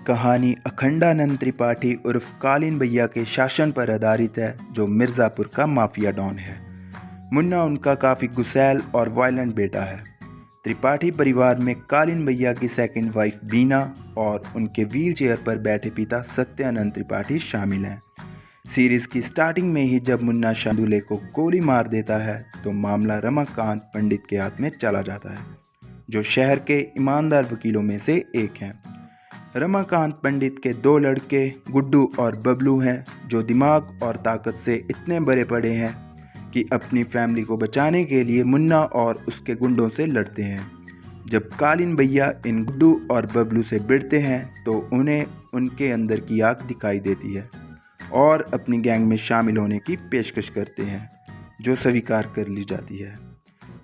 कहानी अखंडानंद त्रिपाठी उर्फ कालीन भैया के शासन पर आधारित है, जो मिर्ज़ापुर का माफिया डॉन है। मुन्ना उनका काफ़ी गुस्सैल और वायलेंट बेटा है। त्रिपाठी परिवार में कालीन भैया की सेकंड वाइफ बीना और उनके व्हील चेयर पर बैठे पिता सत्यानंद त्रिपाठी शामिल हैं। सीरीज़ की स्टार्टिंग में ही जब मुन्ना शांदुले को गोली मार देता है तो मामला रमाकांत पंडित के हाथ में चला जाता है, जो शहर के ईमानदार वकीलों में से एक हैं। रमाकांत पंडित के दो लड़के गुड्डू और बबलू हैं, जो दिमाग और ताकत से इतने बड़े पड़े हैं कि अपनी फैमिली को बचाने के लिए मुन्ना और उसके गुंडों से लड़ते हैं। जब कालीन भैया इन गुड्डू और बबलू से भिड़ते हैं तो उन्हें उनके अंदर की आग दिखाई देती है और अपनी गैंग में शामिल होने की पेशकश करते हैं, जो स्वीकार कर ली जाती है,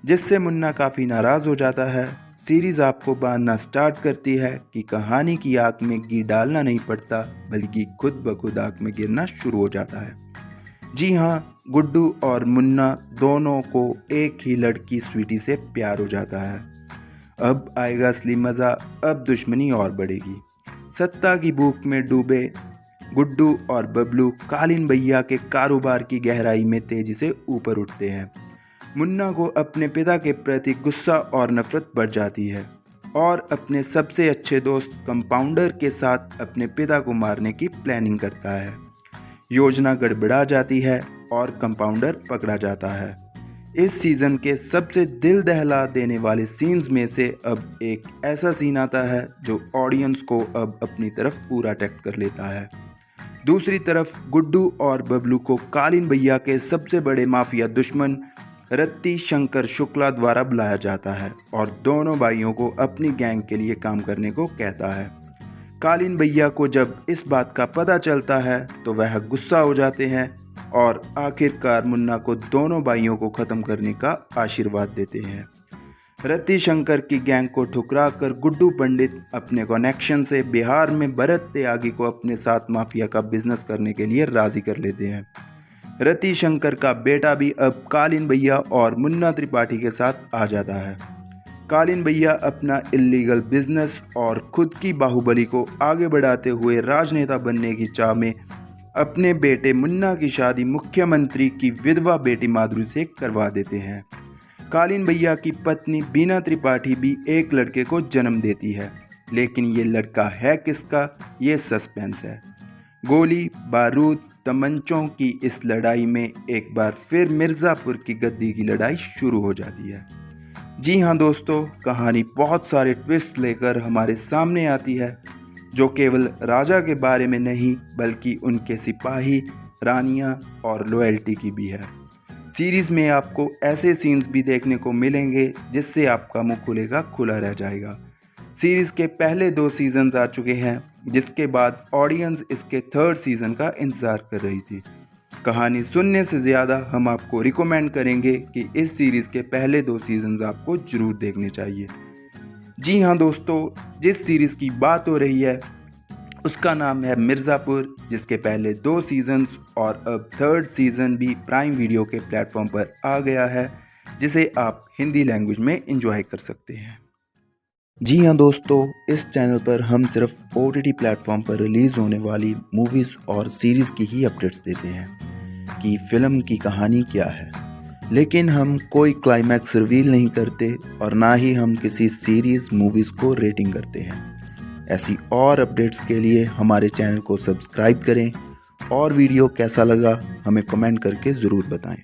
जिससे मुन्ना काफ़ी नाराज़ हो जाता है। सीरीज़ आपको बांधना स्टार्ट करती है कि कहानी की आग में घी डालना नहीं पड़ता, बल्कि खुद ब खुद आग में गिरना शुरू हो जाता है। जी हाँ, गुड्डू और मुन्ना दोनों को एक ही लड़की स्वीटी से प्यार हो जाता है। अब आएगा असली मज़ा, अब दुश्मनी और बढ़ेगी। सत्ता की भूख में डूबे गुड्डू और बबलू कालीन भैया के कारोबार की गहराई में तेज़ी से ऊपर उठते हैं। मुन्ना को अपने पिता के प्रति गुस्सा और नफरत बढ़ जाती है और अपने सबसे अच्छे दोस्त कंपाउंडर के साथ अपने पिता को मारने की प्लानिंग करता है। योजना गड़बड़ा जाती है और कंपाउंडर पकड़ा जाता है। इस सीज़न के सबसे दिल दहला देने वाले सीन्स में से अब एक ऐसा सीन आता है जो ऑडियंस को अब अपनी तरफ पूरा अट्रैक्ट कर लेता है। दूसरी तरफ गुड्डू और बबलू को कालीन भैया के सबसे बड़े माफिया दुश्मन रत्ती शंकर शुक्ला द्वारा बुलाया जाता है और दोनों भाइयों को अपनी गैंग के लिए काम करने को कहता है। कालीन भैया को जब इस बात का पता चलता है तो वह गुस्सा हो जाते हैं और आखिरकार मुन्ना को दोनों भाइयों को ख़त्म करने का आशीर्वाद देते हैं। रत्ती शंकर की गैंग को ठुकरा कर गुड्डू पंडित अपने कनेक्शन से बिहार में भरत त्यागी को अपने साथ माफिया का बिजनेस करने के लिए राज़ी कर लेते हैं। रत्ती शंकर का बेटा भी अब कालीन भैया और मुन्ना त्रिपाठी के साथ आ जाता है। कालीन भैया अपना इल्लीगल बिजनेस और खुद की बाहुबली को आगे बढ़ाते हुए राजनेता बनने की चाह में अपने बेटे मुन्ना की शादी मुख्यमंत्री की विधवा बेटी माधुरी से करवा देते हैं। कालीन भैया की पत्नी बीना त्रिपाठी भी एक लड़के को जन्म देती है, लेकिन ये लड़का है किसका, ये सस्पेंस है। गोली बारूद तमंचों की इस लड़ाई में एक बार फिर मिर्ज़ापुर की गद्दी की लड़ाई शुरू हो जाती है। जी हाँ दोस्तों, कहानी बहुत सारे ट्विस्ट लेकर हमारे सामने आती है, जो केवल राजा के बारे में नहीं बल्कि उनके सिपाही, रानियाँ और लॉयल्टी की भी है। सीरीज़ में आपको ऐसे सीन्स भी देखने को मिलेंगे जिससे आपका मुंह खुलेगा खुला रह जाएगा। सीरीज़ के पहले 2 सीजन्स आ चुके हैं, जिसके बाद ऑडियंस इसके 3rd सीज़न का इंतज़ार कर रही थी। कहानी सुनने से ज़्यादा हम आपको रिकमेंड करेंगे कि इस सीरीज़ के पहले 2 सीजन्स आपको ज़रूर देखने चाहिए। जी हाँ दोस्तों, जिस सीरीज़ की बात हो रही है उसका नाम है मिर्ज़ापुर, जिसके पहले 2 सीजन्स और अब 3rd सीज़न भी प्राइम वीडियो के प्लेटफॉर्म पर आ गया है, जिसे आप हिंदी लैंग्वेज में एंजॉय कर सकते हैं। जी हाँ दोस्तों, इस चैनल पर हम सिर्फ OTT प्लेटफॉर्म पर रिलीज़ होने वाली मूवीज़ और सीरीज़ की ही अपडेट्स देते हैं कि फ़िल्म की कहानी क्या है, लेकिन हम कोई क्लाइमैक्स रिवील नहीं करते और ना ही हम किसी सीरीज़ मूवीज़ को रेटिंग करते हैं। ऐसी और अपडेट्स के लिए हमारे चैनल को सब्सक्राइब करें और वीडियो कैसा लगा हमें कमेंट करके ज़रूर बताएं।